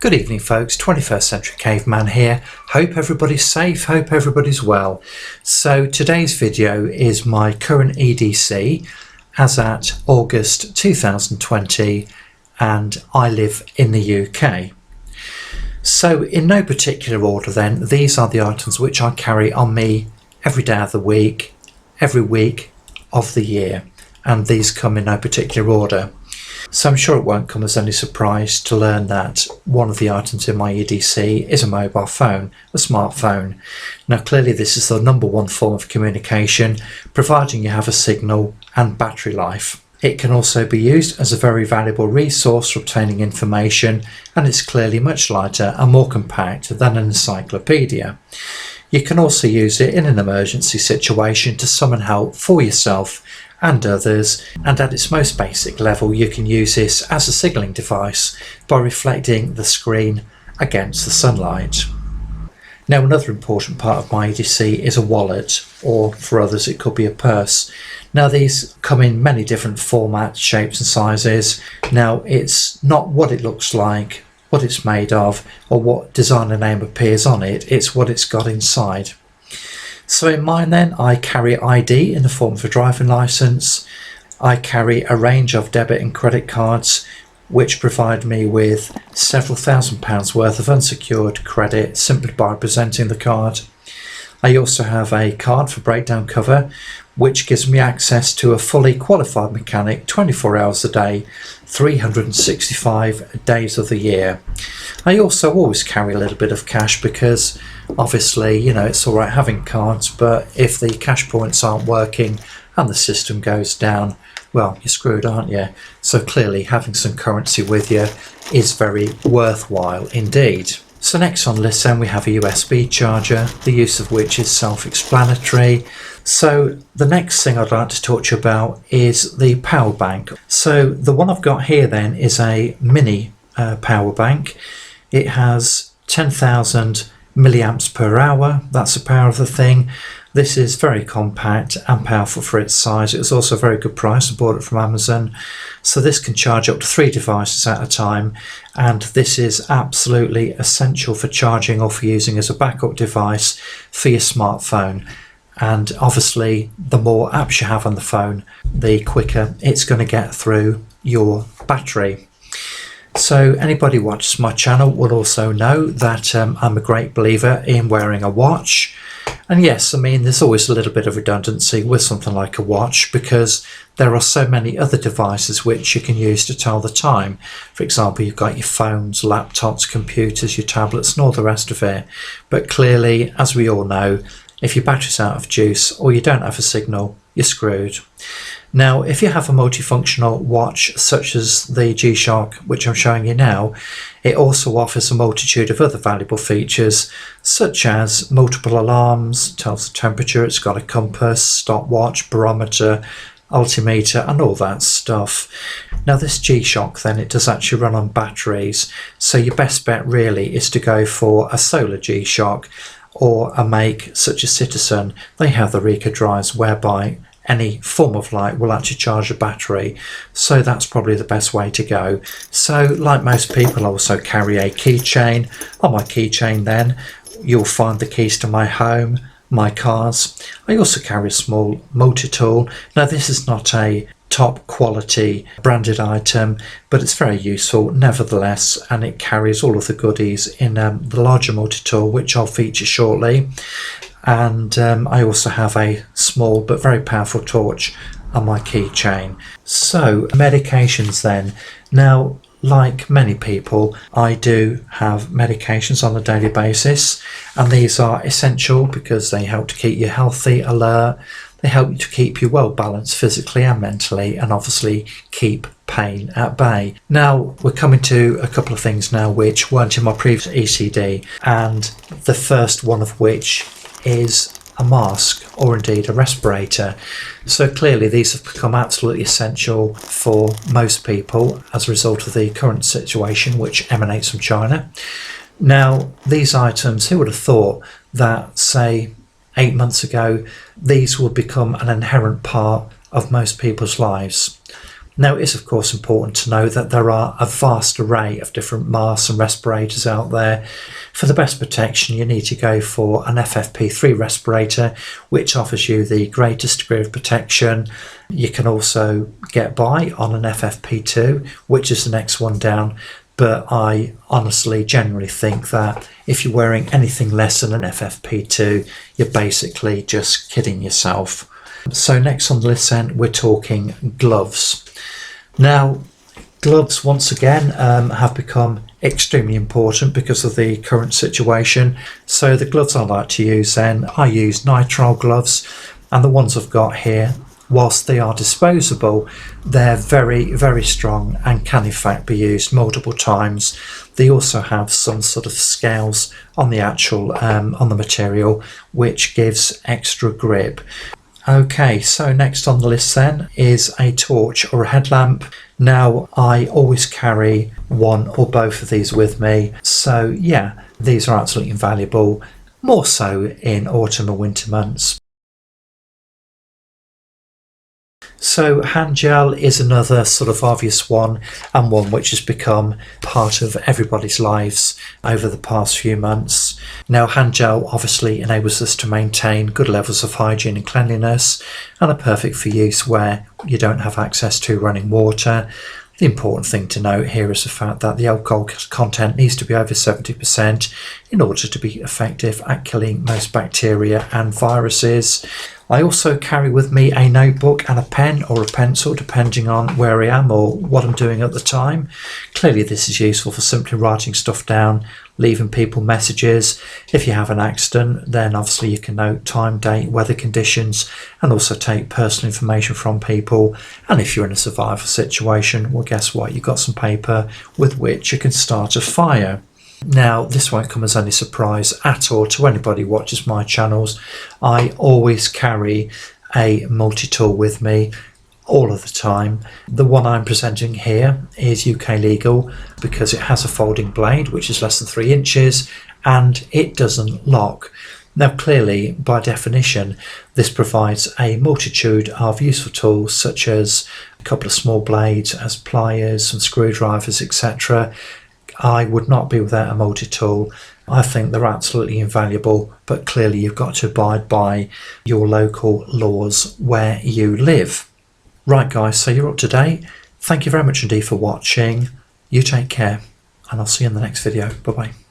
Good evening folks, 21st Century Caveman here. Hope everybody's safe, hope everybody's well. So today's video is my current EDC as at August 2020 and I live in the UK. So in no particular order then, these are the items which I carry on me every day of the week, every week of the year, and these come in no particular order. So I'm sure it won't come as any surprise to learn that one of the items in my EDC is a mobile phone, a smartphone. Now clearly this is the number one form of communication, providing you have a signal and battery life. It can also be used as a very valuable resource for obtaining information, and it's clearly much lighter and more compact than an encyclopedia. You can also use it in an emergency situation to summon help for yourself and others, and at its most basic level you can use this as a signalling device by reflecting the screen against the sunlight. Now another important part of my EDC is a wallet, or for others it could be a purse. Now these come in many different formats, shapes and sizes. Now it's not what it looks like, what it's made of, or what designer name appears on it, it's what it's got inside. So in mine then, I carry ID in the form of a driving licence. I carry a range of debit and credit cards which provide me with several £1000s worth of unsecured credit simply by presenting the card. I also have a card for breakdown cover which gives me access to a fully qualified mechanic 24 hours a day, 365 days of the year. I also always carry a little bit of cash because obviously, you know, it's all right having cards, but if the cash points aren't working and the system goes down, well, you're screwed, aren't you? So clearly having some currency with you is very worthwhile indeed. So next on the list then we have a USB charger, the use of which is self-explanatory. So the next thing I'd like to talk to you about is the power bank. So the one I've got here then is a mini power bank. It has 10,000 milliamps per hour, that's the power of the thing. This is very compact and powerful for its size. It was also a very good price. I bought it from Amazon. So this can charge up to 3 devices at a time, and this is absolutely essential for charging or for using as a backup device for your smartphone. And obviously the more apps you have on the phone, the quicker it's going to get through your battery. So anybody who watches my channel will also know that I'm a great believer in wearing a watch. And yes, I mean, there's always a little bit of redundancy with something like a watch because there are so many other devices which you can use to tell the time. For example, you've got your phones, laptops, computers, your tablets and all the rest of it. But clearly, as we all know, if your battery's out of juice or you don't have a signal, you're screwed. Now, if you have a multifunctional watch such as the G-Shock, which I'm showing you now, it also offers a multitude of other valuable features such as multiple alarms, tells the temperature, it's got a compass, stopwatch, barometer, altimeter and all that stuff. Now this G-Shock then, it does actually run on batteries, so your best bet really is to go for a solar G-Shock or a make such as Citizen. They have the Rika drives whereby any form of light will actually charge a battery, so that's probably the best way to go. So like most people, I also carry a keychain. On my keychain then you'll find the keys to my home, my cars. I also carry a small multi-tool. Now this is not a top quality branded item, but it's very useful nevertheless, and it carries all of the goodies in the larger multi-tool which I'll feature shortly. And I also have a small but very powerful torch on my keychain. So medications then. Now, like many people, I do have medications on a daily basis, and these are essential because they help to keep you healthy, alert. They help you to keep you well balanced physically and mentally, and obviously keep pain at bay. Now we're coming to a couple of things now which weren't in my previous ECD, and the first one of which is a mask or indeed a respirator. So clearly these have become absolutely essential for most people as a result of the current situation which emanates from China. Now these items, who would have thought that say 8 months ago these would become an inherent part of most people's lives? Now, it is of course important to know that there are a vast array of different masks and respirators out there. For the best protection, you need to go for an FFP3 respirator, which offers you the greatest degree of protection. You can also get by on an FFP2, which is the next one down. But I honestly generally think that if you're wearing anything less than an FFP2, you're basically just kidding yourself. So next on the list then, we're talking gloves. Now, gloves once again have become extremely important because of the current situation. So the gloves I like to use then, I use nitrile gloves, and the ones I've got here, whilst they are disposable, they're very, very strong and can in fact be used multiple times. They also have some sort of scales on the actual on the material, which gives extra grip. Okay, so next on the list then is a torch or a headlamp. Now, I always carry one or both of these with me, so yeah, these are absolutely invaluable, more so in autumn and winter months. So hand gel is another sort of obvious one, and one which has become part of everybody's lives over the past few months. Now, hand gel obviously enables us to maintain good levels of hygiene and cleanliness, and are perfect for use where you don't have access to running water. The important thing to note here is the fact that the alcohol content needs to be over 70% in order to be effective at killing most bacteria and viruses. I also carry with me a notebook and a pen or a pencil, depending on where I am or what I'm doing at the time. Clearly this is useful for simply writing stuff down, leaving people messages. If you have an accident, then obviously you can note time, date, weather conditions, and also take personal information from people. And if you're in a survival situation, well, guess what? You've got some paper with which you can start a fire. Now, this won't come as any surprise at all to anybody who watches my channels. I always carry a multi-tool with me all of the time. The one I'm presenting here is UK legal because it has a folding blade which is less than 3 inches and it doesn't lock. Now, clearly, by definition, this provides a multitude of useful tools such as a couple of small blades as pliers, some screwdrivers, etc. I would not be without a multi-tool. I think they're absolutely invaluable, but clearly you've got to abide by your local laws where you live. Right guys, so you're up to date. Thank you very much indeed for watching. You take care, and I'll see you in the next video. Bye bye.